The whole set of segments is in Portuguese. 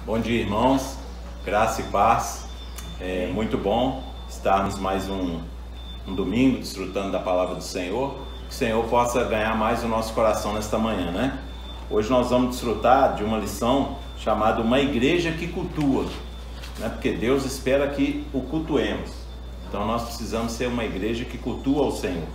Bom dia, irmãos, graça e paz. É muito bom estarmos mais um domingo desfrutando da palavra do Senhor. Que o Senhor possa ganhar mais o nosso coração nesta manhã, né? Hoje nós vamos desfrutar de uma lição chamada Uma Igreja que Cultua, né? Porque Deus espera que o cultuemos. Então nós precisamos ser uma igreja que cultua ao Senhor.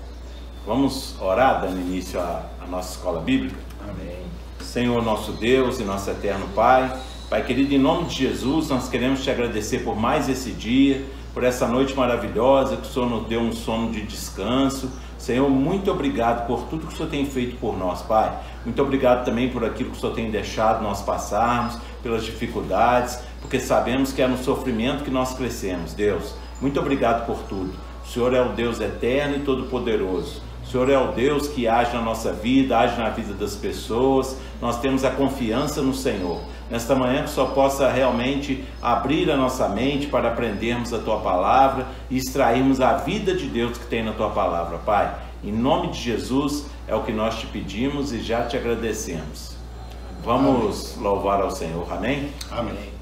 Vamos orar dando início à nossa escola bíblica? Amém. Senhor nosso Deus e nosso eterno Pai, Pai querido, em nome de Jesus, nós queremos te agradecer por mais esse dia, por essa noite maravilhosa, que o Senhor nos deu um sono de descanso. Senhor, muito obrigado por tudo que o Senhor tem feito por nós, Pai. Muito obrigado também por aquilo que o Senhor tem deixado nós passarmos, pelas dificuldades, porque sabemos que é no sofrimento que nós crescemos, Deus. Muito obrigado por tudo. O Senhor é o Deus eterno e todo-poderoso. O Senhor é o Deus que age na nossa vida, age na vida das pessoas. Nós temos a confiança no Senhor. Nesta manhã que só possa realmente abrir a nossa mente para aprendermos a Tua Palavra e extrairmos a vida de Deus que tem na Tua Palavra, Pai. Em nome de Jesus é o que nós te pedimos e já te agradecemos. Vamos louvar ao Senhor, amém? Amém.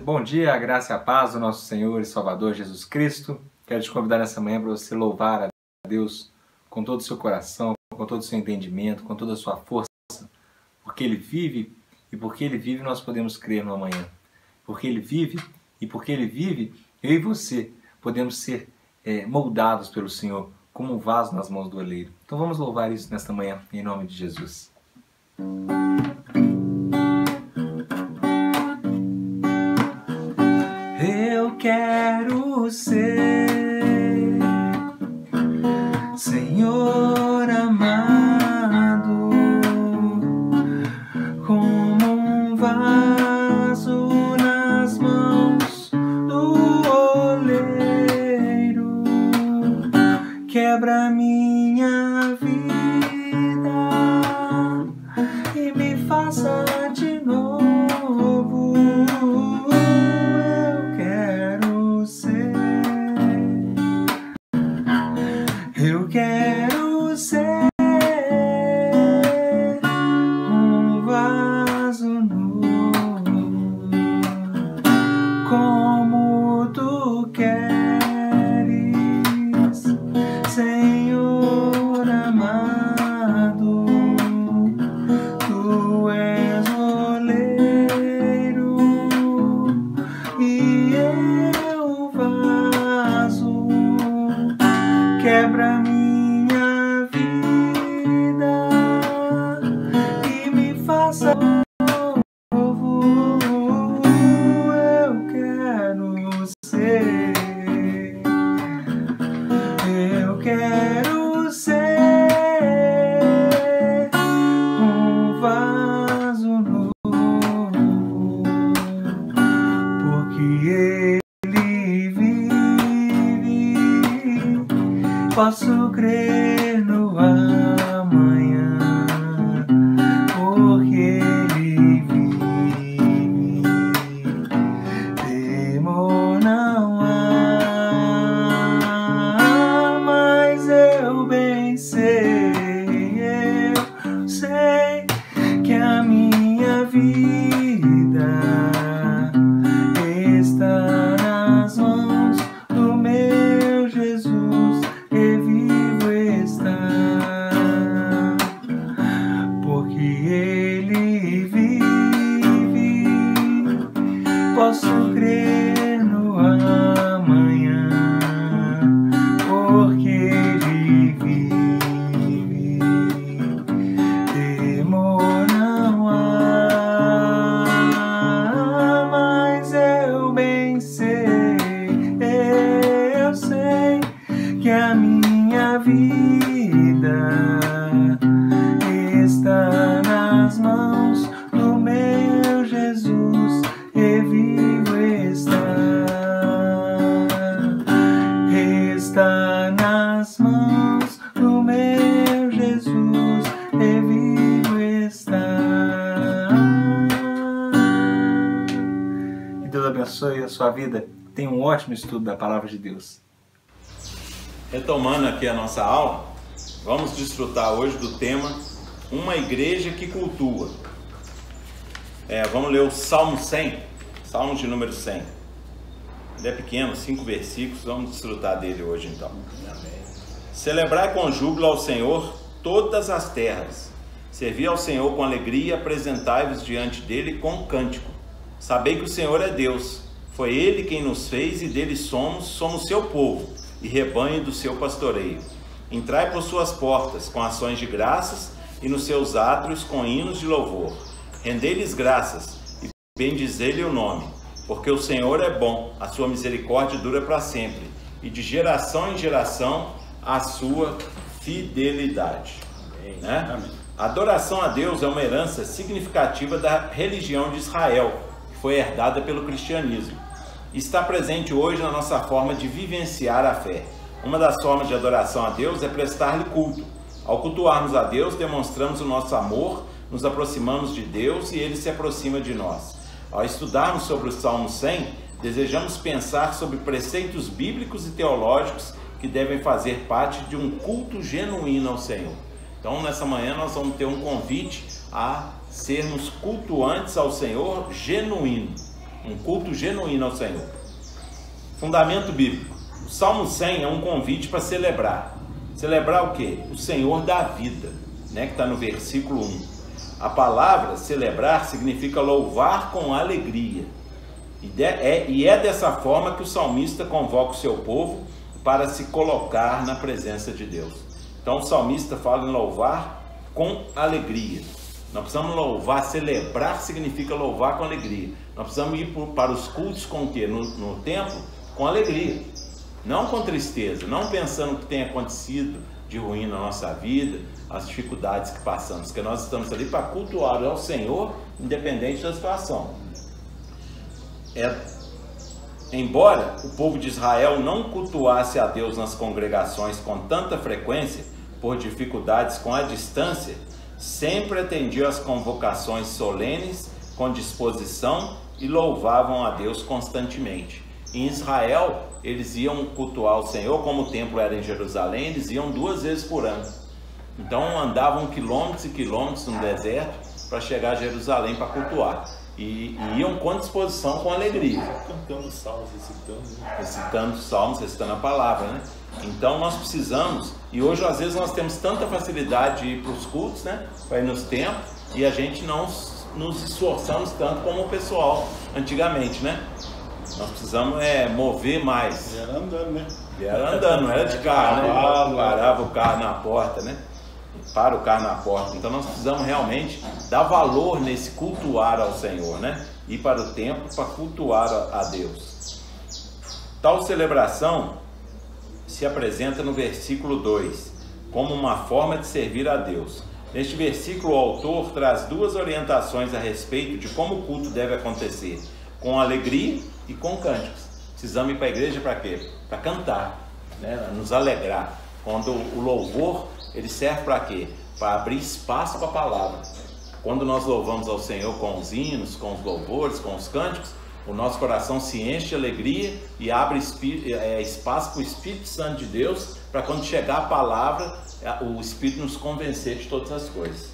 Bom dia, a graça e a paz do nosso Senhor e Salvador Jesus Cristo. Quero te convidar nessa manhã para você louvar a Deus com todo o seu coração, com todo o seu entendimento, com toda a sua força, porque Ele vive. E porque Ele vive, nós podemos crer no amanhã. Porque Ele vive, e porque Ele vive, eu e você podemos ser moldados pelo Senhor como um vaso nas mãos do oleiro. Então vamos louvar isso nesta manhã, em nome de Jesus. Eu quero ser Senhor amado, vaso nas mãos do oleiro, quebra minha vida e me faça de novo. Eu quero ser, eu quero ser um vaso novo, como tu queres, Senhor amado. Tu és oleiro e eu vaso, quebra minha vida e me faça novo. Eu quero ser, eu quero ser um vaso novo, porque Ele vive, posso crer no amanhã, porque Ele vive, temor não há, mas eu bem sei, eu sei que a minha vida está nas mãos do meu Jesus, e vivo está, porque Ele vive, posso crer no amanhã, porque Ele vive, temor não há, mas eu bem sei, eu sei que a minha vida está nas mãos do meu Jesus, e vivo está nas mãos do meu Jesus, e vivo está. Que Deus abençoe a sua vida. Tenha um ótimo estudo da Palavra de Deus. Retomando aqui a nossa aula, vamos desfrutar hoje do tema Uma Igreja que Cultua. Vamos ler o Salmo 100. Salmo de número 100. Ele é pequeno, 5 versículos, vamos desfrutar dele hoje então. Celebrai com júbilo ao Senhor todas as terras. Servi ao Senhor com alegria, apresentai-vos diante dele com cântico. Sabei que o Senhor é Deus, foi Ele quem nos fez e dele somos seu povo e rebanho do seu pastoreio. Entrai por suas portas com ações de graças e nos seus átrios com hinos de louvor. Rendei-lhes graças e bendizei-lhe o nome, porque o Senhor é bom, a sua misericórdia dura para sempre, e de geração em geração a sua fidelidade. Amém. Né? Amém. A adoração a Deus é uma herança significativa da religião de Israel, que foi herdada pelo cristianismo. E está presente hoje na nossa forma de vivenciar a fé. Uma das formas de adoração a Deus é prestar-lhe culto. Ao cultuarmos a Deus, demonstramos o nosso amor, nos aproximamos de Deus e Ele se aproxima de nós. Ao estudarmos sobre o Salmo 100, desejamos pensar sobre preceitos bíblicos e teológicos que devem fazer parte de um culto genuíno ao Senhor. Então, nessa manhã, nós vamos ter um convite a sermos cultuantes ao Senhor genuíno. Um culto genuíno ao Senhor. Fundamento bíblico. O Salmo 100 é um convite para celebrar. Celebrar o quê? O Senhor da vida, né? Que está no versículo 1. A palavra celebrar significa louvar com alegria. E é dessa forma que o salmista convoca o seu povo para se colocar na presença de Deus. Então o salmista fala em louvar com alegria. Nós precisamos louvar, celebrar significa louvar com alegria. Nós precisamos ir para os cultos com o quê? No templo, com alegria. Não com tristeza, não pensando o que tem acontecido de ruim na nossa vida, as dificuldades que passamos, porque nós estamos ali para cultuar ao Senhor, independente da situação. Embora o povo de Israel não cultuasse a Deus nas congregações com tanta frequência, por dificuldades com a distância, sempre atendiam às convocações solenes com disposição e louvavam a Deus constantemente. Em Israel, eles iam cultuar o Senhor, como o templo era em Jerusalém, eles iam 2 vezes por ano. Então andavam quilômetros e quilômetros no deserto para chegar a Jerusalém para cultuar. E iam com disposição, com alegria. Cantando salmos, recitando salmos, recitando a palavra, né? Então nós precisamos, e hoje às vezes nós temos tanta facilidade de ir para os cultos, né? Para ir nos templos, e a gente não nos esforçamos tanto como o pessoal antigamente, né? Nós precisamos mover mais. E era andando, né? E era andando, não era de carro, né? Parava o carro na porta, né? Para o carro na porta. Então nós precisamos realmente dar valor nesse cultuar ao Senhor, né? Ir para o templo para cultuar a Deus. Tal celebração se apresenta no versículo 2, como uma forma de servir a Deus. Neste versículo, o autor traz 2 orientações a respeito de como o culto deve acontecer: com alegria e com cânticos. Precisamos ir para a igreja para quê? Para cantar, né? Nos alegrar. Quando o louvor, ele serve para quê? Para abrir espaço para a palavra. Quando nós louvamos ao Senhor com os hinos, com os louvores, com os cânticos, o nosso coração se enche de alegria e abre espaço para o Espírito Santo de Deus, para quando chegar a palavra, o Espírito nos convencer de todas as coisas.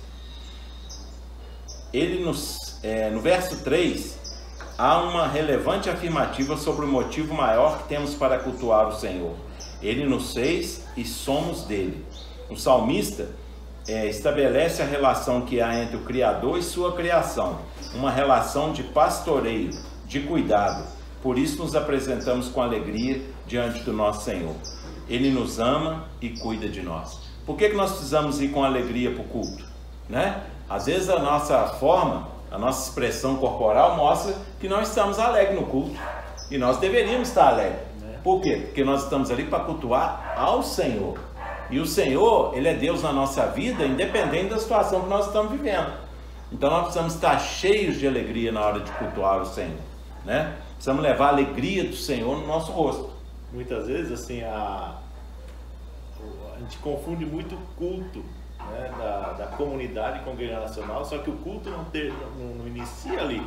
No verso 3, há uma relevante afirmativa sobre o motivo maior que temos para cultuar o Senhor. Ele nos fez e somos dele. O salmista estabelece a relação que há entre o Criador e sua criação, uma relação de pastoreio, de cuidado. Por isso nos apresentamos com alegria diante do nosso Senhor. Ele nos ama e cuida de nós. Por que nós precisamos ir com alegria para o culto? Né? Às vezes a nossa forma, a nossa expressão corporal mostra que não estamos alegres no culto. E nós deveríamos estar alegres. Por quê? Porque nós estamos ali para cultuar ao Senhor. E o Senhor, Ele é Deus na nossa vida, independente da situação que nós estamos vivendo. Então nós precisamos estar cheios de alegria na hora de cultuar o Senhor, né? Precisamos levar a alegria do Senhor no nosso rosto. Muitas vezes, assim, a gente confunde muito o culto, né, da comunidade congregacional, só que o culto não inicia ali.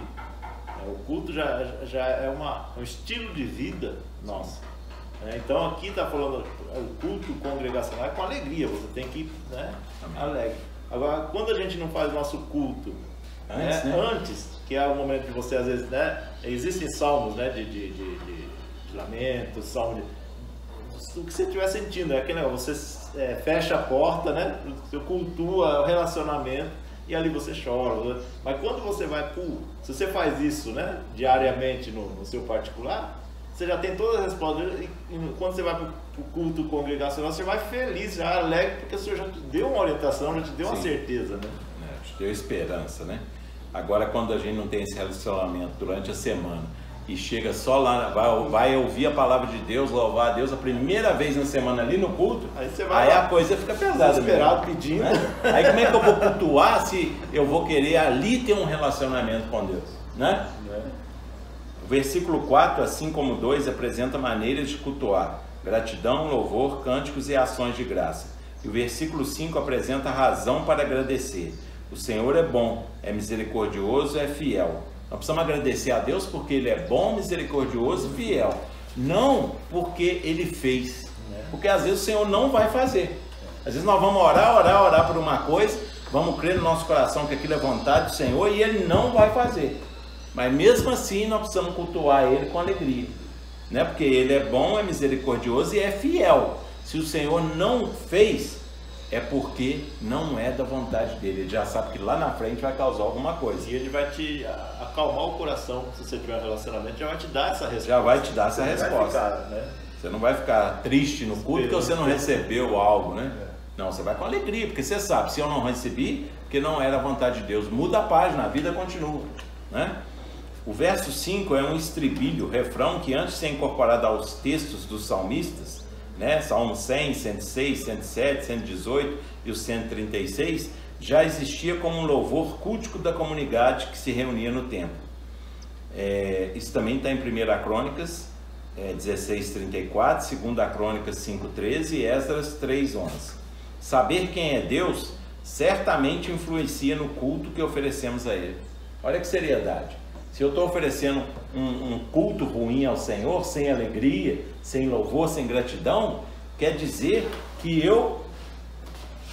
O culto já é um estilo de vida nosso. Então aqui está falando o culto congregacional é com alegria, você tem que ir, né, alegre. Agora, quando a gente não faz o nosso culto antes, que é o momento de você, às vezes, né? Existem salmos, né? De lamento, salmo o que você estiver sentindo, é aquele negócio, você fecha a porta, né? Você cultua o relacionamento e ali você chora. Mas quando você vai se você faz isso, né? Diariamente no seu particular, você já tem todas as respostas. E quando você vai para o culto congregacional, você vai feliz, já alegre, porque o Senhor já te deu uma orientação, já te deu uma certeza, né? Te deu esperança, né? Agora, quando a gente não tem esse relacionamento durante a semana e chega só lá, vai ouvir a palavra de Deus, louvar a Deus a primeira vez na semana ali no culto, aí a coisa fica pesada, desesperado, pedindo, né? Aí como é que eu vou cultuar se eu vou querer ali ter um relacionamento com Deus, né? O versículo 4, assim como 2, apresenta maneiras de cultuar: gratidão, louvor, cânticos e ações de graça. E o versículo 5 apresenta a razão para agradecer. O Senhor é bom, é misericordioso, é fiel. Nós precisamos agradecer a Deus porque Ele é bom, misericordioso e fiel. Não porque Ele fez. Porque às vezes o Senhor não vai fazer. Às vezes nós vamos orar por uma coisa, vamos crer no nosso coração que aquilo é vontade do Senhor e Ele não vai fazer. Mas mesmo assim nós precisamos cultuar Ele com alegria. Né? Porque Ele é bom, é misericordioso e é fiel. Se o Senhor não fez, é porque não é da vontade dele. Ele já sabe que lá na frente vai causar alguma coisa. E ele vai te acalmar o coração, se você tiver um relacionamento, já vai te dar essa resposta. Já vai te dar essa resposta. Né? Você não vai ficar triste no culto porque você não recebeu algo, né? Não, você vai com alegria, porque você sabe, se eu não recebi, porque não era a vontade de Deus. Muda a página, a vida continua, né? O verso 5 é um estribilho, refrão que antes de ser incorporado aos textos dos salmistas, né? Salmo 100, 106, 107, 118 e o 136, já existia como um louvor cultico da comunidade que se reunia no templo. Isso também está em 1 Crônicas 16:34, 2 Crônicas 5:13 e Esdras 3:11. Saber quem é Deus certamente influencia no culto que oferecemos a Ele. Olha que seriedade. Se eu estou oferecendo um culto ruim ao Senhor, sem alegria, sem louvor, sem gratidão, quer dizer que eu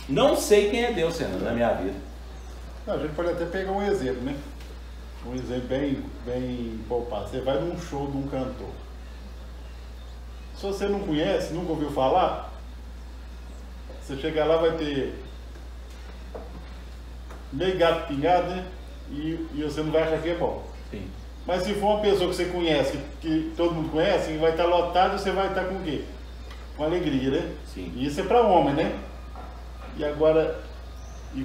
não sei quem é Deus, Senhor, na minha vida. Não, a gente pode até pegar um exemplo, né? Um exemplo bem poupado. Você vai num show de um cantor. Se você não conhece, nunca ouviu falar, você chegar lá vai ter meio gato pingado, né? E você não vai achar que é bom. Sim. Mas se for uma pessoa que você conhece, que todo mundo conhece, vai estar lotado, você vai estar com o quê? Com alegria, né? Sim. E isso é para homem, né? E agora,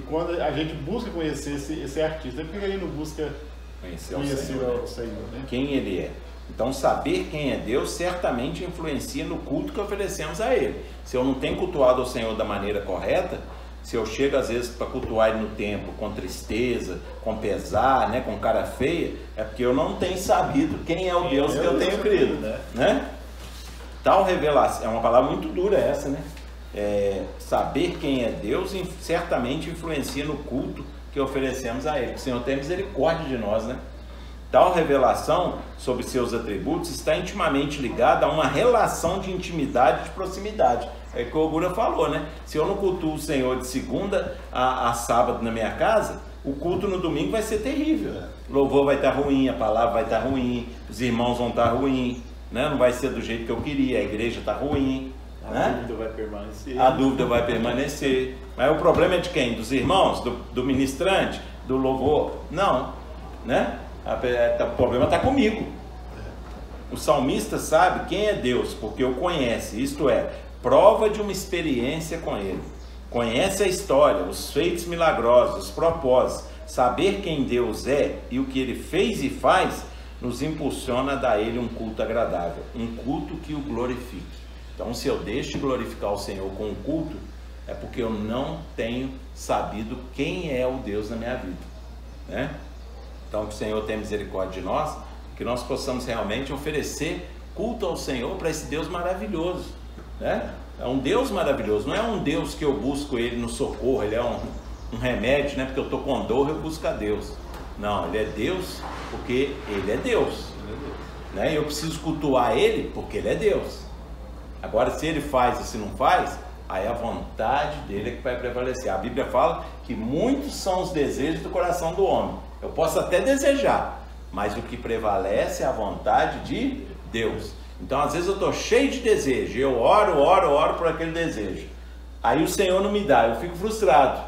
quando a gente busca conhecer esse artista, por que a gente não busca conhecer o Senhor, né? Quem Ele é. Então, saber quem é Deus certamente influencia no culto que oferecemos a Ele. Se eu não tenho cultuado o Senhor da maneira correta, se eu chego às vezes para cultuar Ele no templo com tristeza, com pesar, né, com cara feia, é porque eu não tenho sabido quem é o Deus que eu tenho crido, né? Tal revelação, é uma palavra muito dura essa, né? Saber quem é Deus certamente influencia no culto que oferecemos a Ele. O Senhor tem misericórdia de nós, né? Tal revelação sobre seus atributos está intimamente ligada a uma relação de intimidade e de proximidade. É o que o Ogura falou, né? Se eu não cultuo o Senhor de segunda a sábado na minha casa, o culto no domingo vai ser terrível. O louvor vai estar ruim, a palavra vai estar ruim, os irmãos vão estar ruim, né? Não vai ser do jeito que eu queria, a igreja está ruim. A dúvida vai permanecer. A dúvida vai permanecer. Mas o problema é de quem? Dos irmãos? Do ministrante? Do louvor? Não, né? O problema está comigo. O salmista sabe quem é Deus, porque o conhece, isto é, prova de uma experiência com Ele. Conhece a história, os feitos milagrosos, os propósitos. Saber quem Deus é e o que Ele fez e faz nos impulsiona a dar a Ele um culto agradável, um culto que o glorifique. Então, se eu deixo de glorificar o Senhor com o culto, é porque eu não tenho sabido quem é o Deus na minha vida, né? Então, que o Senhor tenha misericórdia de nós, que nós possamos realmente oferecer culto ao Senhor para esse Deus maravilhoso, né? É um Deus maravilhoso, não é um Deus que eu busco Ele no socorro, Ele é um remédio, né? Porque eu estou com dor, eu busco a Deus. Não, Ele é Deus porque Ele é Deus, né? E eu preciso cultuar Ele porque Ele é Deus. Agora, se Ele faz e se não faz, aí a vontade dele é que vai prevalecer. A Bíblia fala que muitos são os desejos do coração do homem, Eu posso até desejar, mas o que prevalece é a vontade de Deus. Então, às vezes eu estou cheio de desejo, eu oro por aquele desejo. Aí o Senhor não me dá, eu fico frustrado.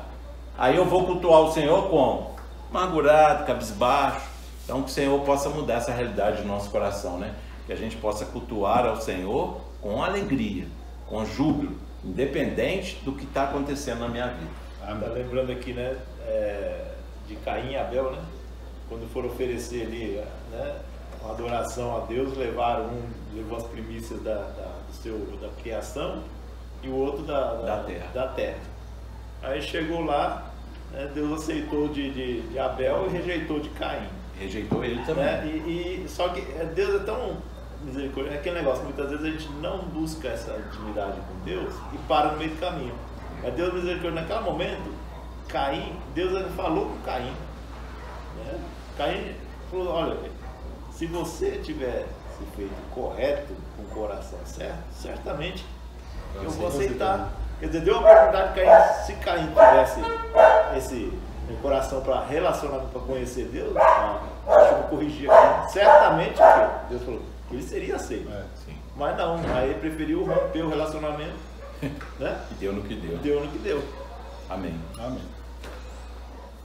Aí eu vou cultuar o Senhor como? Amargurado, cabisbaixo. Então, que o Senhor possa mudar essa realidade do nosso coração, né? Que a gente possa cultuar ao Senhor com alegria, com júbilo, independente do que está acontecendo na minha vida. Tá lembrando aqui, né, de Caim e Abel, né? Quando foram oferecer ali, né, uma adoração a Deus, levou as primícias da criação e o outro da terra. Aí chegou lá, né, Deus aceitou de Abel e rejeitou de Caim. Rejeitou ele também. Né? Só que Deus é tão misericórdia, é aquele negócio, muitas vezes a gente não busca essa intimidade com Deus e para no meio do caminho. Mas Deus misericórdia, naquele momento, Deus falou com Caim. Né? Caim falou, olha, se você tivesse feito correto, com o coração certo, certamente eu vou aceitar. Quer dizer, deu a oportunidade de Caim, se Caim tivesse esse coração para relacionamento, para conhecer Deus, deixa eu corrigir aqui, certamente Deus falou que ele seria aceito. Mas não, aí ele preferiu romper o relacionamento, né? E deu no que deu. Deu no que deu. Amém. Amém.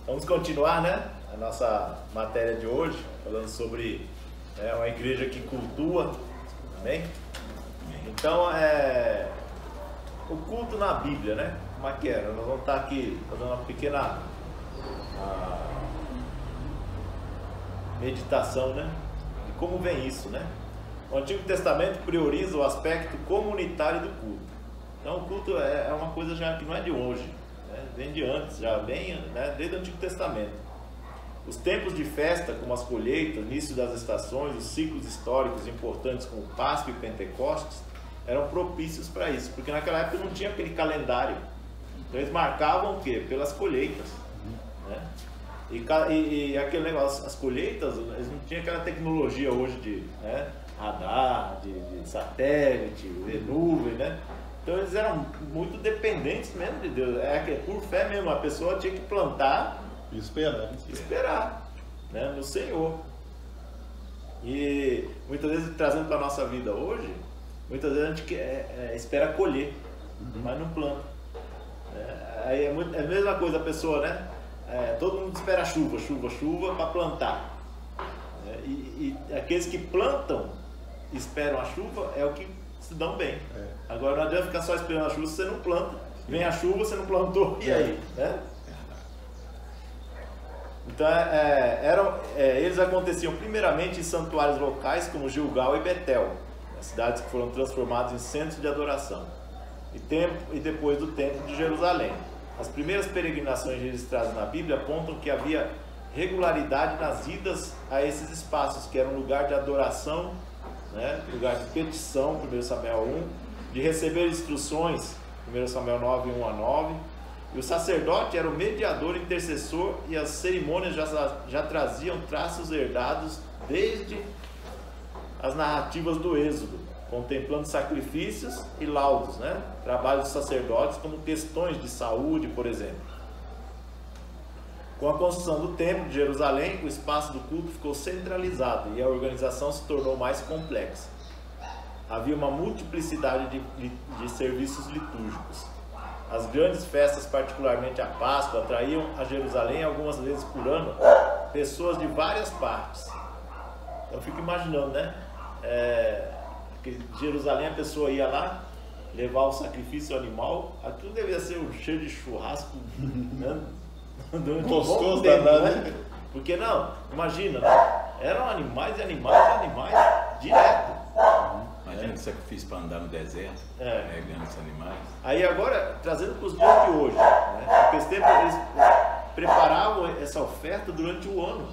Vamos continuar, né? A nossa matéria de hoje, falando sobre uma igreja que cultua. Amém? Então, o culto na Bíblia, né? Como é que era? Nós vamos estar aqui fazendo uma pequena meditação, né? De como vem isso, né? O Antigo Testamento prioriza o aspecto comunitário do culto. Então, o culto é uma coisa já que não é de hoje, né? Vem de antes, já vem, né? Desde o Antigo Testamento. Os tempos de festa, como as colheitas, início das estações, os ciclos históricos importantes como Páscoa e Pentecostes, eram propícios para isso, porque naquela época não tinha aquele calendário. Então eles marcavam o quê? Pelas colheitas, né? E aquele negócio, as colheitas, eles não tinham aquela tecnologia hoje de, né, radar, de satélite, de nuvem, né? Então eles eram muito dependentes mesmo de Deus. Por fé mesmo, a pessoa tinha que plantar e esperar, né, no Senhor. E muitas vezes, trazendo para a nossa vida hoje, muitas vezes a gente espera colher, mas não planta. Aí é a mesma coisa a pessoa, né? Todo mundo espera chuva para plantar. E aqueles que plantam, esperam a chuva, é o que se dão bem. Agora não adianta ficar só esperando a chuva se você não planta. Vem a chuva, você não plantou, e aí? Né? Então, eles aconteciam primeiramente em santuários locais como Gilgal e Betel, cidades que foram transformadas em centros de adoração, e depois do Templo de Jerusalém. As primeiras peregrinações registradas na Bíblia apontam que havia regularidade nas idas a esses espaços, que eram lugar de adoração, né? Lugar de petição, 1 Samuel 1, de receber instruções, 1 Samuel 9, 1 a 9, e o sacerdote era o mediador, intercessor, e as cerimônias já traziam traços herdados desde as narrativas do Êxodo, contemplando sacrifícios e laudos, né? Trabalho dos sacerdotes como questões de saúde, por exemplo. Com a construção do Templo de Jerusalém, o espaço do culto ficou centralizado e a organização se tornou mais complexa. Havia uma multiplicidade de serviços litúrgicos. As grandes festas, particularmente a Páscoa, atraíam a Jerusalém algumas vezes por ano pessoas de várias partes. Eu fico imaginando, né? Que Jerusalém, a pessoa ia lá levar o sacrifício animal, aquilo devia ser um cheiro de churrasco, né? Gostoso danado, né? Porque não, imagina, eram animais direto. Imagina o sacrifício para andar no deserto, pegando os animais. Aí agora, trazendo para os dias de hoje, né? Porque esse tempo eles preparavam essa oferta durante o ano.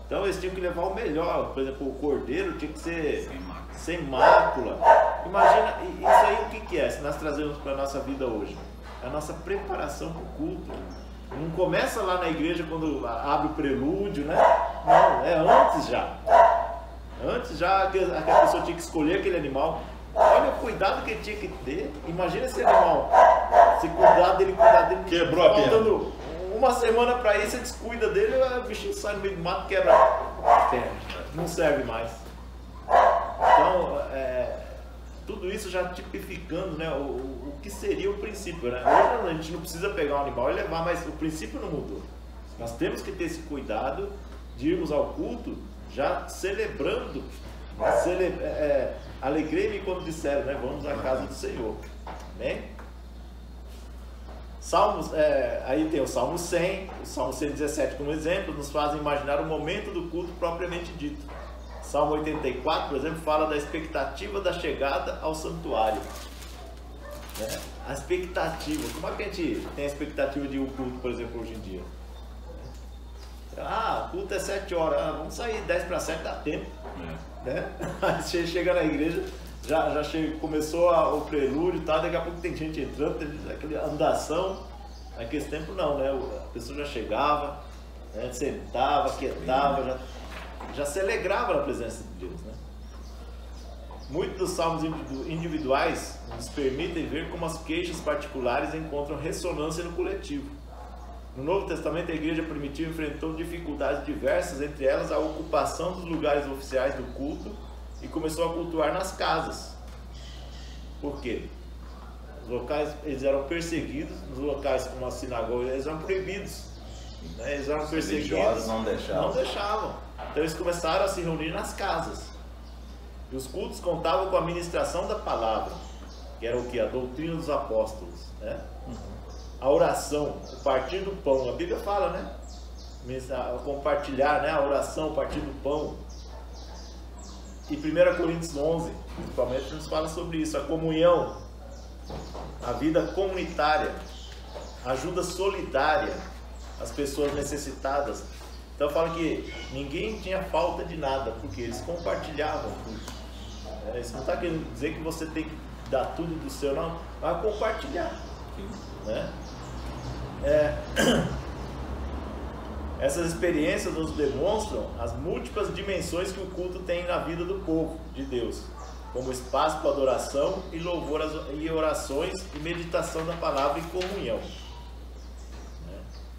Então eles tinham que levar o melhor, por exemplo, o cordeiro tinha que ser sem mácula. Imagina, isso aí o que é? Se nós trazemos para a nossa vida hoje, a nossa preparação para o culto. Não começa lá na igreja quando abre o prelúdio, né? Não, é antes já. Antes já que a pessoa tinha que escolher aquele animal. Olha o cuidado que ele tinha que ter. Imagina esse animal, se cuidar dele, quebrou a perna. faltando uma semana para ir, você descuida dele, o bichinho sai no meio do mato, quebra a perna, não serve mais. Então, tudo isso já tipificando, né, o que seria o princípio, né? Hoje a gente não precisa pegar um animal e levar, mas o princípio não mudou. Nós temos que ter esse cuidado de irmos ao culto já celebrando. Alegrei-me quando disseram, né, vamos à casa do Senhor. Amém? Salmos, aí tem o Salmo 100, o Salmo 117 como exemplo, nos fazem imaginar o momento do culto propriamente dito. Salmo 84, por exemplo, fala da expectativa da chegada ao santuário. Né? A expectativa, como é que a gente tem a expectativa de um culto, por exemplo, hoje em dia? O culto é 7 horas, vamos sair 10 para 7, dá tempo. Né? Aí você chega na igreja, já começou o prelúdio, tá? Daqui a pouco tem gente entrando, tem aquela andação. Naquele tempo não, né? A pessoa já chegava, né? Sentava, quietava, já se alegrava na presença de Deus, né? Muitos dos salmos individuais nos permitem ver como as queixas particulares encontram ressonância no coletivo. No Novo Testamento, a igreja primitiva enfrentou dificuldades diversas, entre elas a ocupação dos lugares oficiais do culto, e começou a cultuar nas casas. Por quê? Os locais, eles eram perseguidos, nos locais como a sinagoga, eles eram proibidos, né? Eles eram perseguidos, não deixavam. Então eles começaram a se reunir nas casas. E os cultos contavam com a ministração da palavra, que era o que? A doutrina dos apóstolos, né? A oração, o partir do pão, a Bíblia fala, né? Compartilhar, né? A oração, o partir do pão. E 1 Coríntios 11, principalmente, nos fala sobre isso, a comunhão, a vida comunitária, a ajuda solidária às pessoas necessitadas. Então fala que ninguém tinha falta de nada, porque eles compartilhavam tudo. Isso não está querendo dizer que você tem que dar tudo do seu, não, mas compartilhar. Né? Essas experiências nos demonstram as múltiplas dimensões que o culto tem na vida do povo de Deus, como espaço para adoração e louvor e orações e meditação da palavra e comunhão.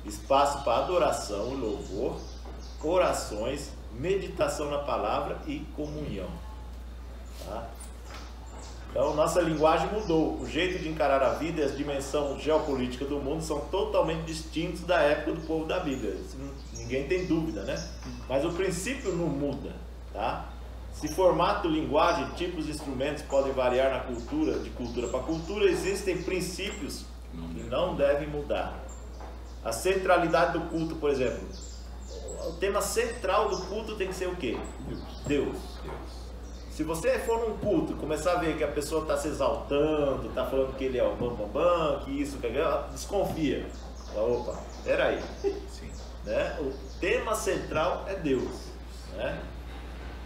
Espaço para adoração e louvor, orações, meditação na palavra e comunhão. Tá? Então, nossa linguagem mudou. O jeito de encarar a vida e as dimensões geopolíticas do mundo são totalmente distintos da época do povo da Bíblia. Isso ninguém tem dúvida, né? Mas o princípio não muda, tá? Se formato, linguagem, tipos de instrumentos podem variar na cultura, de cultura para cultura, existem princípios que não devem mudar. A centralidade do culto, por exemplo. O tema central do culto tem que ser o quê? Deus. Se você for num culto e começar a ver que a pessoa está se exaltando, está falando que ele é o bambambam, que isso, que aquilo, desconfia. Opa, peraí. Sim. Né? O tema central é Deus. Né?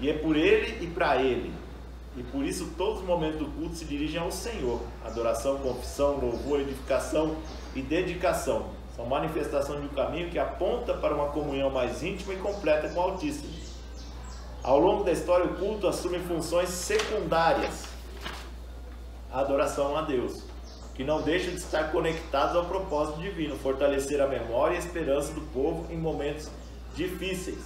E é por Ele e para Ele. E por isso todos os momentos do culto se dirigem ao Senhor. Adoração, confissão, louvor, edificação e dedicação. São manifestações de um caminho que aponta para uma comunhão mais íntima e completa com o Altíssimo. Ao longo da história, o culto assume funções secundárias à adoração a Deus, que não deixam de estar conectados ao propósito divino, fortalecer a memória e a esperança do povo em momentos difíceis,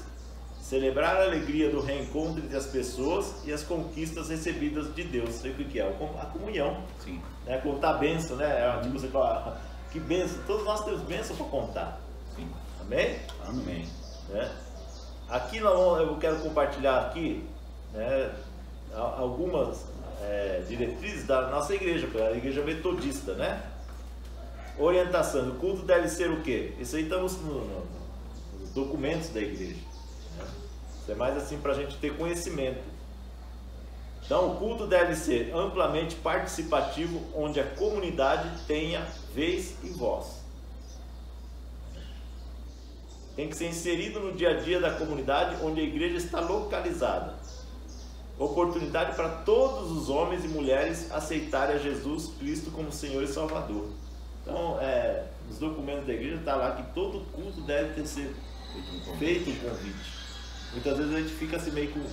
celebrar a alegria do reencontro entre as pessoas e as conquistas recebidas de Deus. Sei o que é? A comunhão. Sim. Né? Contar bênção, né? Tipo, você fala, que bênção, todos nós temos bênção para contar. Sim. Amém? Amém. Né? Aqui eu quero compartilhar aqui, né, algumas diretrizes da nossa igreja, a igreja metodista, né? Orientação, o culto deve ser o quê? Isso aí está nos documentos da igreja. Né? Isso é mais assim para a gente ter conhecimento. Então o culto deve ser amplamente participativo, onde a comunidade tenha vez e voz. Tem que ser inserido no dia a dia da comunidade onde a igreja está localizada. Oportunidade para todos os homens e mulheres aceitarem a Jesus Cristo como Senhor e Salvador. Então, nos documentos da igreja está lá que todo culto deve ter sido feito um convite. Muitas vezes a gente fica assim meio com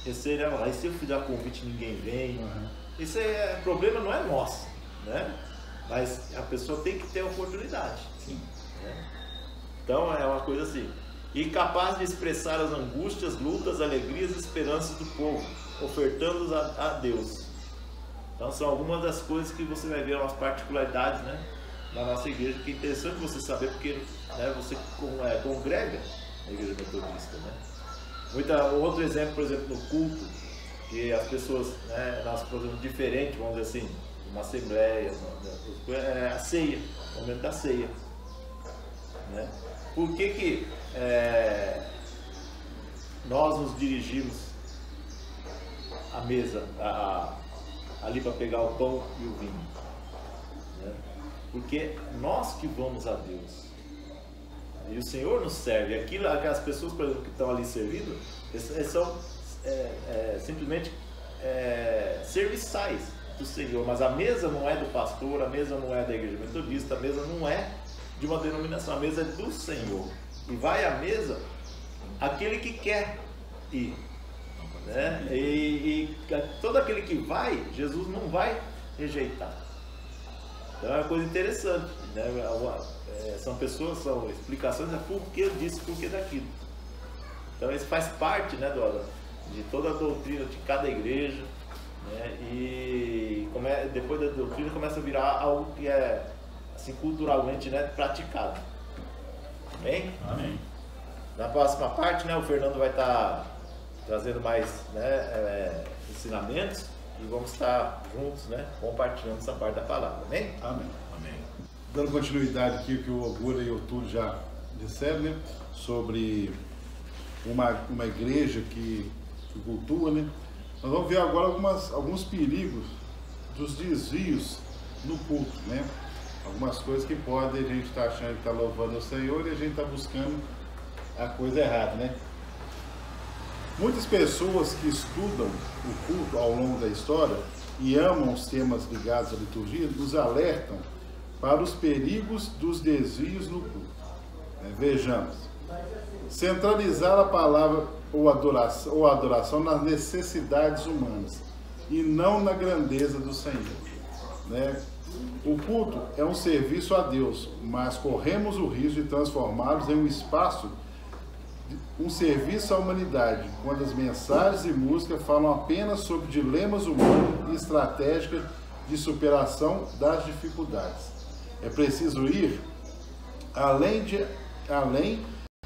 receio, e se eu fizer convite ninguém vem? Isso problema não é nosso, né? Mas a pessoa tem que ter oportunidade. Sim. Né? Então é uma coisa assim. E capaz de expressar as angústias, lutas, alegrias e esperanças do povo, ofertando-os a Deus. Então são algumas das coisas que você vai ver, umas particularidades, né, na nossa igreja, que é interessante você saber, porque, né, você congrega na igreja metodista, né? Outro exemplo, por exemplo, no culto, que as pessoas, né, nós fazemos diferente, vamos dizer assim, uma assembleia, a ceia, o momento da ceia, né? Por que nós nos dirigimos à mesa, ali para pegar o pão e o vinho, né? Porque nós que vamos a Deus e o Senhor nos serve. Aquelas pessoas, por exemplo, que estão ali servindo, eles são simplesmente serviçais do Senhor, mas a mesa não é do pastor, a mesa não é da igreja metodista, a mesa não é de uma denominação, a mesa é do Senhor. E vai à mesa aquele que quer ir, né? E todo aquele que vai, Jesus não vai rejeitar. Então é uma coisa interessante, né? São pessoas, são explicações, por que disso, por que daquilo. Então isso faz parte, né, de toda a doutrina de cada igreja, né? E depois da doutrina começa a virar algo que é assim, culturalmente, né, praticado. Amém? Amém. Na próxima parte, né, o Fernando vai estar trazendo mais, né, ensinamentos, e vamos estar juntos, né, compartilhando essa parte da palavra. Amém? Amém. Amém. Dando continuidade aqui ao que o Ogura e o Túlio já disseram, né, sobre uma igreja que cultua, né? Nós vamos ver agora alguns perigos dos desvios no culto, né? Algumas coisas que podem, a gente está achando que está louvando o Senhor e a gente está buscando a coisa errada, né? Muitas pessoas que estudam o culto ao longo da história e amam os temas ligados à liturgia, nos alertam para os perigos dos desvios no culto. Vejamos. Centralizar a palavra ou adoração nas necessidades humanas e não na grandeza do Senhor, né? O culto é um serviço a Deus, mas corremos o risco de transformá-los em um espaço, um serviço à humanidade, quando as mensagens e música falam apenas sobre dilemas humanos e estratégicas de superação das dificuldades. É preciso ir além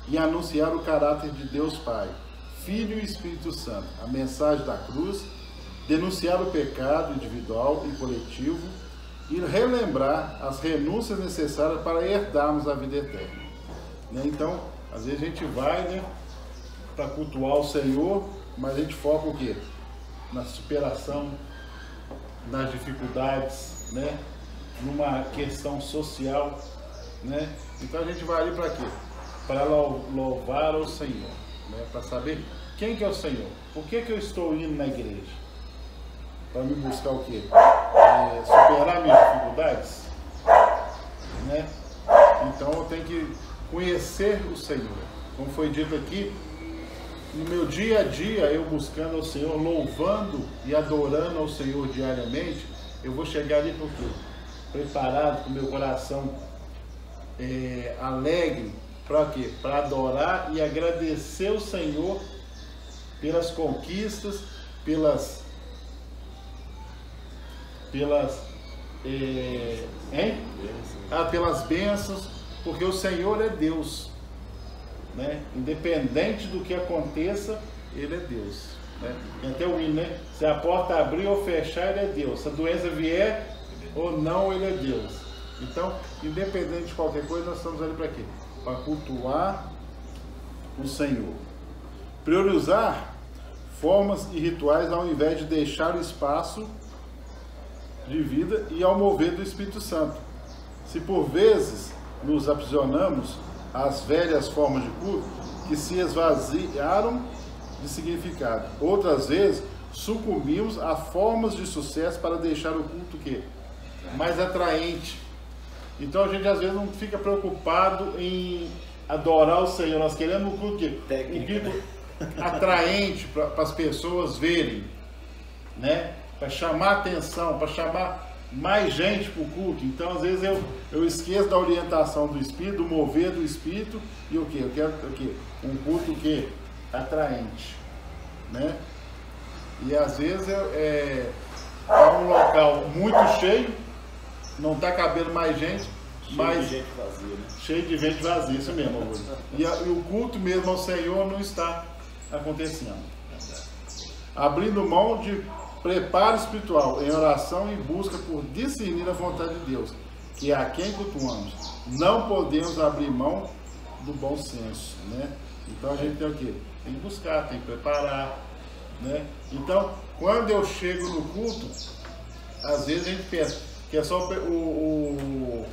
e anunciar o caráter de Deus Pai, Filho e Espírito Santo, a mensagem da cruz, denunciar o pecado individual e coletivo e relembrar as renúncias necessárias para herdarmos a vida eterna. Então, às vezes a gente vai, né, para cultuar o Senhor, mas a gente foca o quê? Na superação, nas dificuldades, né, numa questão social, né? Então a gente vai ali para quê? Para louvar o Senhor, né? Para saber quem que é o Senhor. Por que eu estou indo na igreja? Para me buscar o quê? Superar minhas dificuldades, né? Então eu tenho que conhecer o Senhor. Como foi dito aqui, no meu dia a dia, eu buscando ao Senhor, louvando e adorando ao Senhor diariamente, eu vou chegar ali por quê? Preparado, com meu coração alegre, para quê? Para adorar e agradecer o Senhor pelas conquistas, pelas bênçãos, porque o Senhor é Deus, né? Independente do que aconteça, Ele é Deus, né? Tem até o hino, né? Se a porta abrir ou fechar, Ele é Deus. Se a doença vier ou não, Ele é Deus. Então, independente de qualquer coisa, nós estamos ali para quê? Para cultuar o Senhor. Priorizar formas e rituais ao invés de deixar o espaço de vida e ao mover do Espírito Santo. Se por vezes nos aprisionamos às velhas formas de culto que se esvaziaram de significado, outras vezes sucumbimos a formas de sucesso para deixar o culto quê? Mais atraente. Então a gente às vezes não fica preocupado em adorar o Senhor, nós queremos um culto quê? Um culto atraente para as pessoas verem, né? Para chamar atenção, para chamar mais gente para o culto. Então, às vezes, eu esqueço da orientação do Espírito, do mover do Espírito, e o quê? Eu quero o quê? Um culto o quê? Atraente, né? E às vezes é um local muito cheio, não está cabendo mais gente, mas cheio de gente vazia, né? Cheio de gente vazia, isso mesmo, Augusto. E o culto mesmo ao Senhor não está acontecendo. Abrindo mão de preparo espiritual em oração e busca por discernir a vontade de Deus, que é a quem cultuamos. Não podemos abrir mão do bom senso, né? Então a gente tem o quê? Tem que buscar, tem que preparar, né? Então, quando eu chego no culto, às vezes a gente pensa que é só o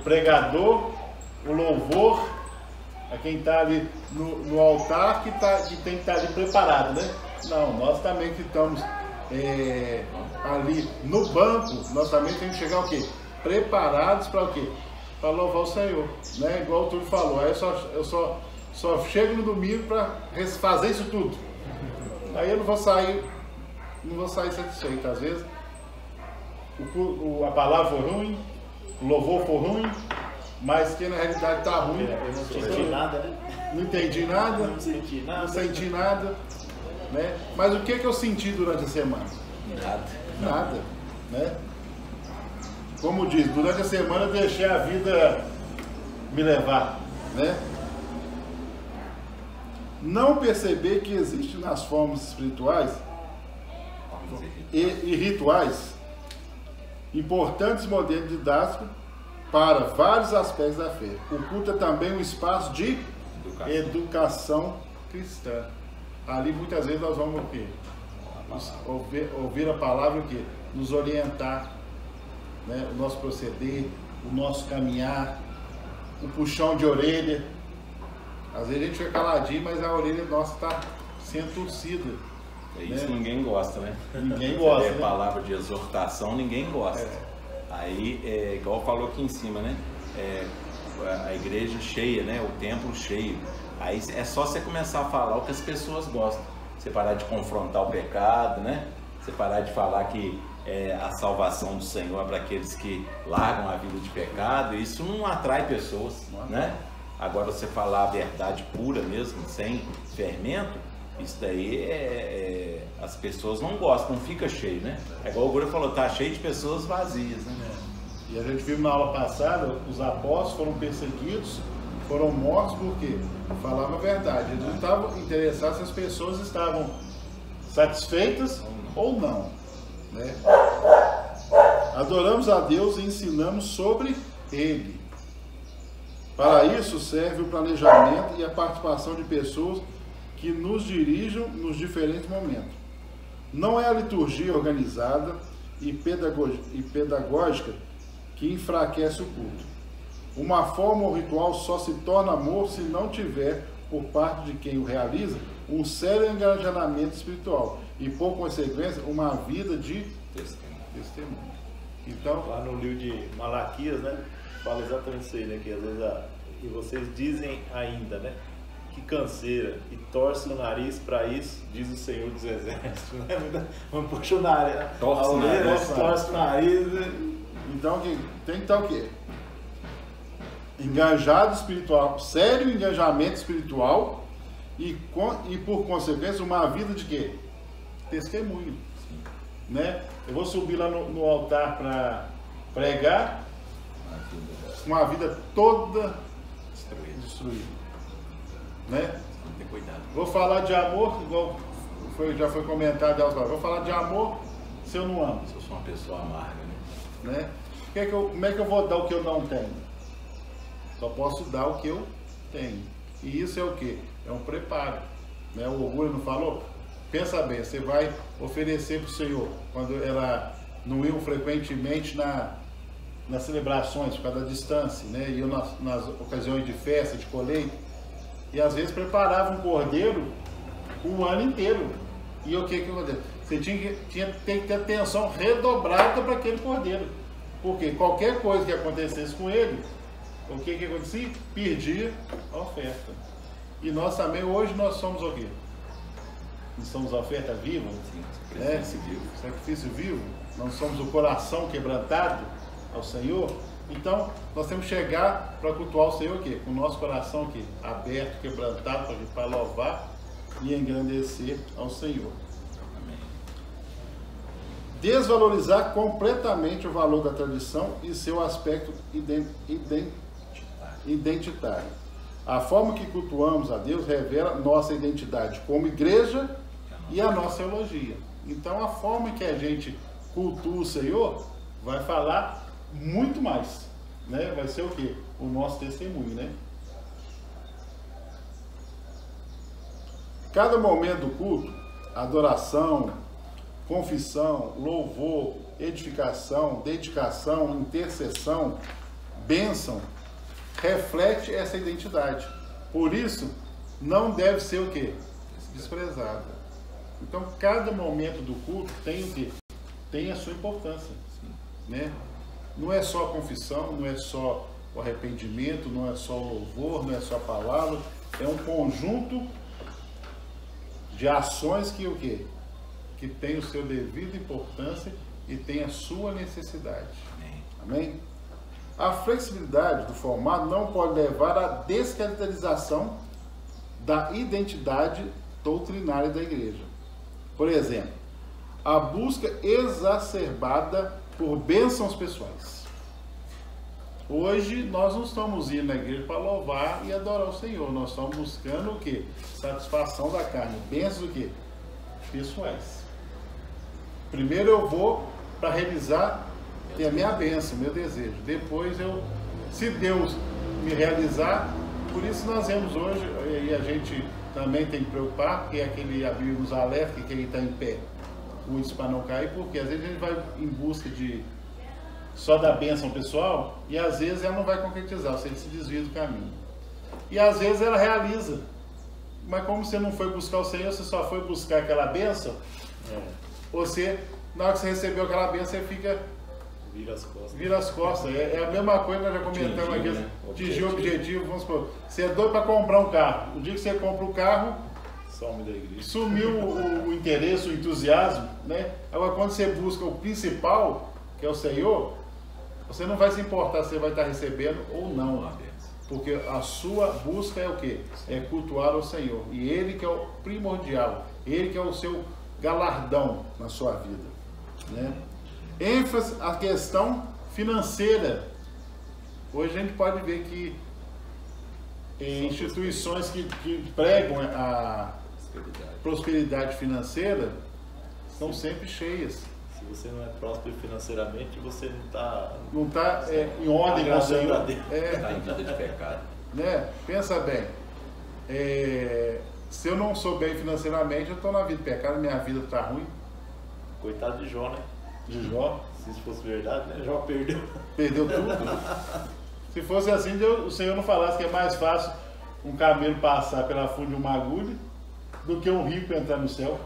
pregador, o louvor, é quem está ali no altar que tem que estar ali preparado, né? Não, nós também que estamos ali no banco, nós também temos que chegar o quê? Preparados para o quê? Para louvar o Senhor, né? Igual o Túlio falou, aí eu só chego no domingo para fazer isso tudo. Aí eu não vou sair satisfeito. Às vezes a palavra for ruim, o louvor for ruim, mas que na realidade está ruim. Eu não senti nada, né? Não entendi nada. Não senti nada. Não senti nada, né? Mas o que eu senti durante a semana? Nada, né? Como diz, durante a semana eu deixei a vida me levar, né? Não perceber que existe nas formas espirituais e rituais importantes modelos didáticos para vários aspectos da fé. O culto é também um espaço de educação cristã. Ali muitas vezes nós vamos o quê? Ouvir a palavra o quê? Nos orientar, né? O nosso proceder, o nosso caminhar, o puxão de orelha. Às vezes a gente fica caladinho, mas a orelha nossa está sendo torcida. É isso, né? Ninguém gosta, né? Ninguém gosta. Né? Palavra de exortação, ninguém gosta. Aí, igual falou aqui em cima, né? A igreja cheia, né? O templo cheio. Aí é só você começar a falar o que as pessoas gostam. Você parar de confrontar o pecado, né? Você parar de falar que a salvação do Senhor é para aqueles que largam a vida de pecado. Isso não atrai pessoas, né? Agora você falar a verdade pura mesmo, sem fermento, isso daí as pessoas não gostam, não fica cheio, né? É igual o Guru falou, tá cheio de pessoas vazias, né? E a gente viu na aula passada, os apóstolos foram perseguidos, foram mortos porque falavam a verdade. Eles não estavam interessados se as pessoas estavam satisfeitas ou não, né? Adoramos a Deus e ensinamos sobre Ele. Para isso serve o planejamento e a participação de pessoas que nos dirijam nos diferentes momentos. Não é a liturgia organizada e pedagógica que enfraquece o culto. Uma forma ou ritual só se torna amor se não tiver, por parte de quem o realiza, um sério engajamento espiritual e, por consequência, uma vida de testemunho. Então, lá no livro de Malaquias, né, fala exatamente isso aí, né, que às vezes e vocês dizem ainda, né, que canseira, e torce o nariz para isso, diz o Senhor dos Exércitos, né? Vamos puxar o nariz, torce o nariz. Então tem que estar o quê? Engajado espiritual, sério engajamento espiritual e por consequência uma vida de quê? Testemunho, né? Eu vou subir lá no altar para pregar, uma vida toda destruída, né? Tem cuidado. Vou falar de amor, igual já foi comentado, vou falar de amor se eu não amo. Se eu sou uma pessoa amarga, né? Como é que eu vou dar o que eu não tenho? Só posso dar o que eu tenho. E isso é o quê? É um preparo, né? O orgulho não falou? Pensa bem, você vai oferecer para o Senhor, quando ela não iam frequentemente nas celebrações, por causa da distância, né? Iam nas ocasiões de festa, de colheita, e às vezes preparavam um cordeiro o ano inteiro. E o que aconteceu? Você tinha que ter atenção redobrada para aquele cordeiro, porque qualquer coisa que acontecesse com ele, o que acontecia? Perdia a oferta. E nós também, hoje nós somos o quê? Nós somos a oferta viva. Sim, sacrifício vivo. Sacrifício vivo. Nós somos o coração quebrantado ao Senhor. Então, nós temos que chegar para cultuar o Senhor o quê? Com o nosso coração aqui, aberto, quebrantado, para louvar e engrandecer ao Senhor. Amém. Desvalorizar completamente o valor da tradição e seu aspecto identitário. A forma que cultuamos a Deus revela nossa identidade como igreja e a nossa teologia. Então, a forma que a gente cultua o Senhor vai falar muito mais, né? Vai ser o quê? O nosso testemunho, né? Cada momento do culto, adoração, confissão, louvor, edificação, dedicação, intercessão, bênção, reflete essa identidade. Por isso, não deve ser o quê? Desprezada. Então, cada momento do culto tem o quê? Tem a sua importância, né? Não é só a confissão, não é só o arrependimento, não é só o louvor, não é só a palavra, é um conjunto de ações que o quê? Que tem o seu devido importância e tem a sua necessidade. Amém? A flexibilidade do formato não pode levar à descaracterização da identidade doutrinária da igreja. Por exemplo, a busca exacerbada por bênçãos pessoais. Hoje nós não estamos indo na igreja para louvar e adorar o Senhor. Nós estamos buscando o quê? Satisfação da carne. Bênçãos o quê? Pessoais. Primeiro eu vou para realizar a minha bênção, meu desejo. Depois eu, se Deus me realizar, por isso nós vemos hoje, e a gente também tem que preocupar, que é aquele a Bíblia nos alerta que ele está em pé. Cuide para não cair, porque às vezes a gente vai em busca de só da bênção pessoal e às vezes ela não vai concretizar, você se desvia do caminho. E às vezes ela realiza, mas como você não foi buscar o Senhor, você só foi buscar aquela bênção, você, na hora que você recebeu aquela bênção, você fica... Vira as costas. É a mesma coisa que nós já comentamos aqui, né? Atingir o objetivo, vamos supor, você é doido para comprar um carro. O dia que você compra o carro, some da igreja. Sumiu o interesse, o entusiasmo, né? Agora, quando você busca o principal, que é o Senhor, você não vai se importar se você vai estar recebendo ou não. Porque a sua busca é o quê? É cultuar o Senhor. E Ele que é o primordial. Ele que é o seu galardão na sua vida, né? ênfase à questão financeira. Hoje a gente pode ver que instituições que pregam a prosperidade financeira estão sempre cheias. Se você não é próspero financeiramente, você não está em ordem com o Senhor. Está em vida de pecado. Né? Pensa bem. Se eu não sou bem financeiramente, eu estou na vida de pecado, minha vida está ruim. Coitado de Jó, né? De Jó. Se isso fosse verdade, né? Jó perdeu. Perdeu tudo. Se fosse assim, o Senhor não falasse que é mais fácil um camelo passar pela funda de uma agulha do que um rico entrar no céu.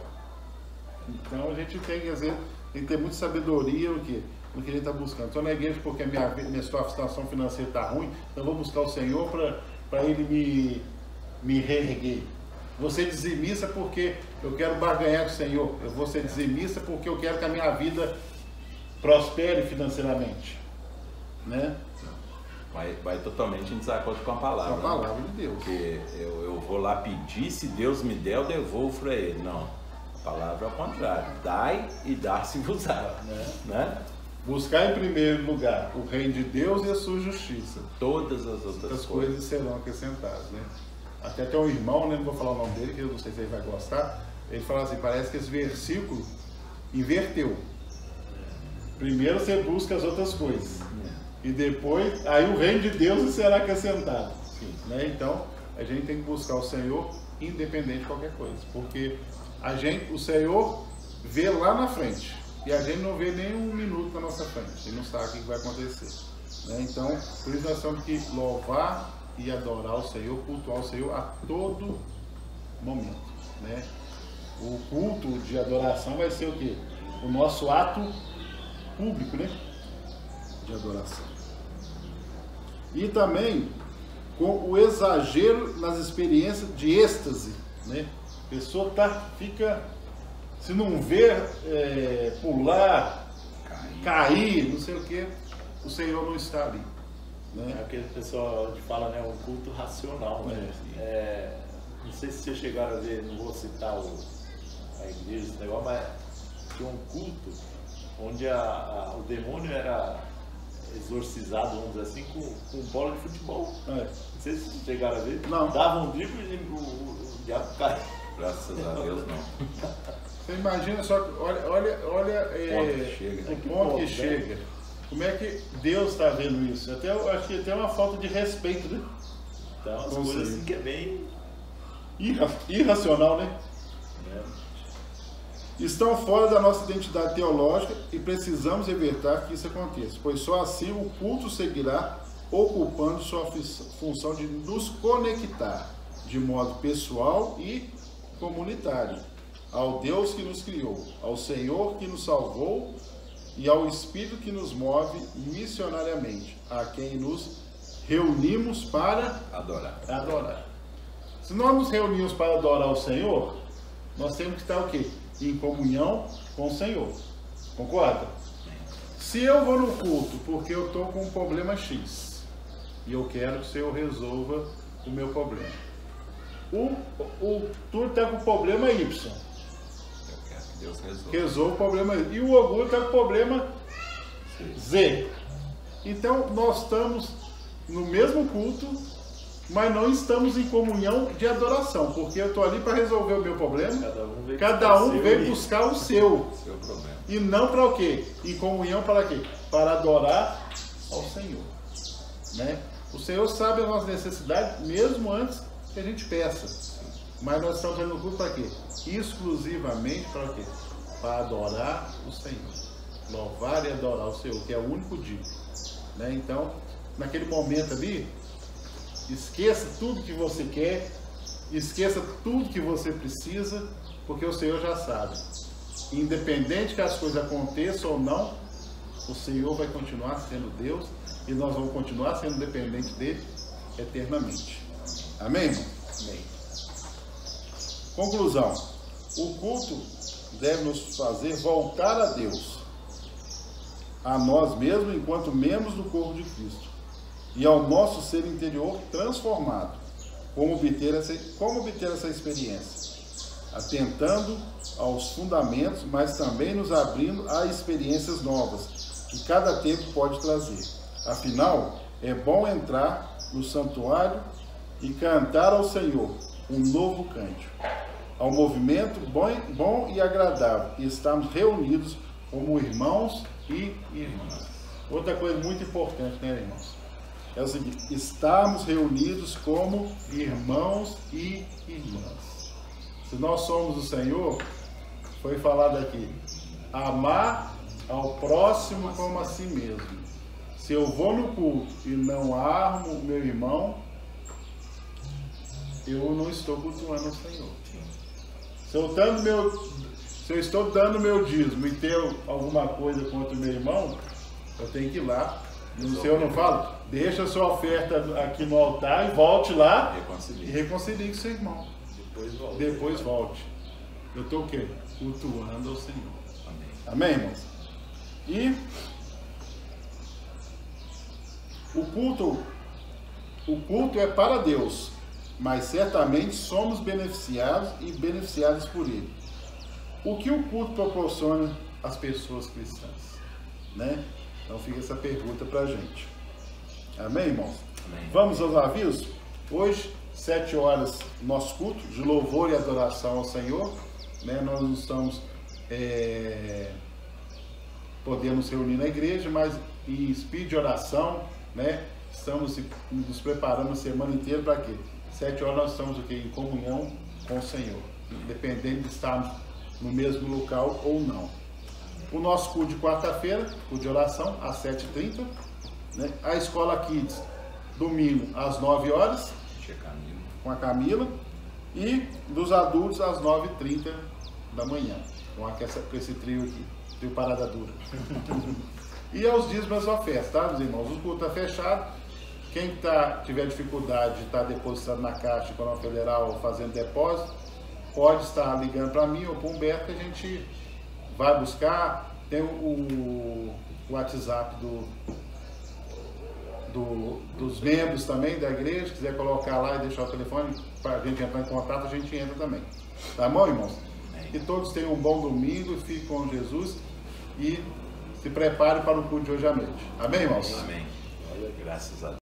Então a gente tem que, às vezes, tem que ter muita sabedoria no que a gente está buscando. Estou na igreja porque a minha situação financeira está ruim, então eu vou buscar o Senhor para Ele me reerguer. Vou ser dizimista porque eu quero barganhar com o Senhor. Eu vou ser dizimista porque eu quero que a minha vida prospere financeiramente, né? Vai totalmente em desacordo com a palavra. Com a palavra de Deus. Porque eu vou lá pedir, se Deus me der, eu devolvo para Ele. Não. A palavra é o contrário. Dai e dar-se-vos-á. Né? Buscar em primeiro lugar o reino de Deus e a sua justiça. Todas as outras coisas serão acrescentadas, né? Até tem um irmão, né? Não vou falar o nome dele, que eu não sei se ele vai gostar. Ele fala assim, parece que esse versículo inverteu. Primeiro você busca as outras coisas. E depois, aí o reino de Deus será acrescentado. Né? Então, a gente tem que buscar o Senhor independente de qualquer coisa. Porque o Senhor vê lá na frente. E a gente não vê nem um minuto na nossa frente. A gente não sabe o que vai acontecer. Né? Então, por isso nós temos que louvar e adorar o Senhor, cultuar o Senhor a todo momento. Né? O culto de adoração vai ser o quê? O nosso ato público, né? De adoração. E também com o exagero nas experiências de êxtase, né? A pessoa fica, se não ver pular, cair, não sei o que, o Senhor não está ali. Né? É aquele pessoal que fala, né, um culto racional. Né? Não sei se vocês chegaram a ver, não vou citar a igreja, esse negócio, mas tinha um culto onde o demônio era exorcizado, vamos dizer assim, com bola de futebol. Não sei se vocês chegaram a ver. Não. Dava um drible e o diabo caía. Graças a Deus, não. Você imagina só, olha o ponto que chega. Como é que Deus está vendo isso? Eu acho que até uma falta de respeito, né? Então, as coisas assim que é bem irracional, né? Estão fora da nossa identidade teológica e precisamos evitar que isso aconteça, pois só assim o culto seguirá ocupando sua função de nos conectar de modo pessoal e comunitário ao Deus que nos criou, ao Senhor que nos salvou e ao Espírito que nos move missionariamente, a quem nos reunimos para adorar. Se nós nos reunimos para adorar o Senhor, nós temos que estar o quê? Em comunhão com o Senhor. Concorda? Se eu vou no culto porque eu estou com um problema X e eu quero que o Senhor resolva o meu problema. O Túlio está com o problema Y. Eu quero que Deus resolva o problema Y. E o orgulho está com o problema Z. Então nós estamos no mesmo culto, mas não estamos em comunhão de adoração, porque eu estou ali para resolver o meu problema, cada um vem buscar o seu problema. E não para o quê? Em comunhão para quê? Para adorar ao Senhor. Né? O Senhor sabe as nossas necessidades, mesmo antes que a gente peça. Mas nós estamos indo no culto para quê? Exclusivamente para quê? Para adorar o Senhor. Louvar e adorar o Senhor, que é o único dia. Né? Então, naquele momento ali, esqueça tudo que você quer, esqueça tudo que você precisa, porque o Senhor já sabe. Independente que as coisas aconteçam ou não, o Senhor vai continuar sendo Deus e nós vamos continuar sendo dependentes dele eternamente. Amém, irmão? Amém. Conclusão. O culto deve nos fazer voltar a Deus, a nós mesmos enquanto membros do corpo de Cristo, e ao nosso ser interior transformado. Como obter essa experiência? Atentando aos fundamentos, mas também nos abrindo a experiências novas, que cada tempo pode trazer. Afinal, é bom entrar no santuário e cantar ao Senhor um novo cântico. Ao movimento bom e agradável, e estarmos reunidos como irmãos e irmãs. Outra coisa muito importante, né, irmãos? É o seguinte: estarmos reunidos como irmãos e irmãs. Se nós somos o Senhor, foi falado aqui, amar ao próximo como a si mesmo. Se eu vou no culto e não armo o meu irmão, eu não estou cultuando o Senhor. Se eu estou dando meu dízimo e tenho alguma coisa contra o meu irmão, eu tenho que ir lá. O Senhor não fala, deixa a sua oferta aqui no altar e volte lá e reconcilie com seu irmão. Depois volte. Eu estou o quê? Cultuando ao Senhor. Amém, irmãos? E o culto é para Deus, mas certamente somos beneficiados e beneficiados por Ele. O que o culto proporciona às pessoas cristãs? Né? Então fica essa pergunta para a gente. Amém, irmãos? Amém. Vamos aos avisos? Hoje, 7 horas, nosso culto de louvor e adoração ao Senhor. Né? Nós não estamos podendo nos reunir na igreja, mas em espírito de oração, né? Estamos nos preparando a semana inteira para quê? 7 horas nós estamos aqui em comunhão com o Senhor, independente de estarmos no mesmo local ou não. O nosso culto de quarta-feira, culto de oração, às 7h30. Né? A Escola Kids, domingo, às 9 horas, com a Camila. E dos adultos, às 9h30 da manhã, com esse trio aqui, trio Parada Dura. E aos dias das ofertas, tá, meus irmãos? O culto está fechado. Quem tiver dificuldade de estar depositando na Caixa Econômica Federal ou fazendo depósito, pode estar ligando para mim ou para o Humberto, que a gente vai buscar. Tem o WhatsApp dos membros também da igreja. Se quiser colocar lá e deixar o telefone para a gente entrar em contato, a gente entra também. Tá bom, irmãos? Que todos tenham um bom domingo, fiquem com Jesus e se preparem para o culto de hoje à noite. Amém, irmãos? Amém. Graças a Deus.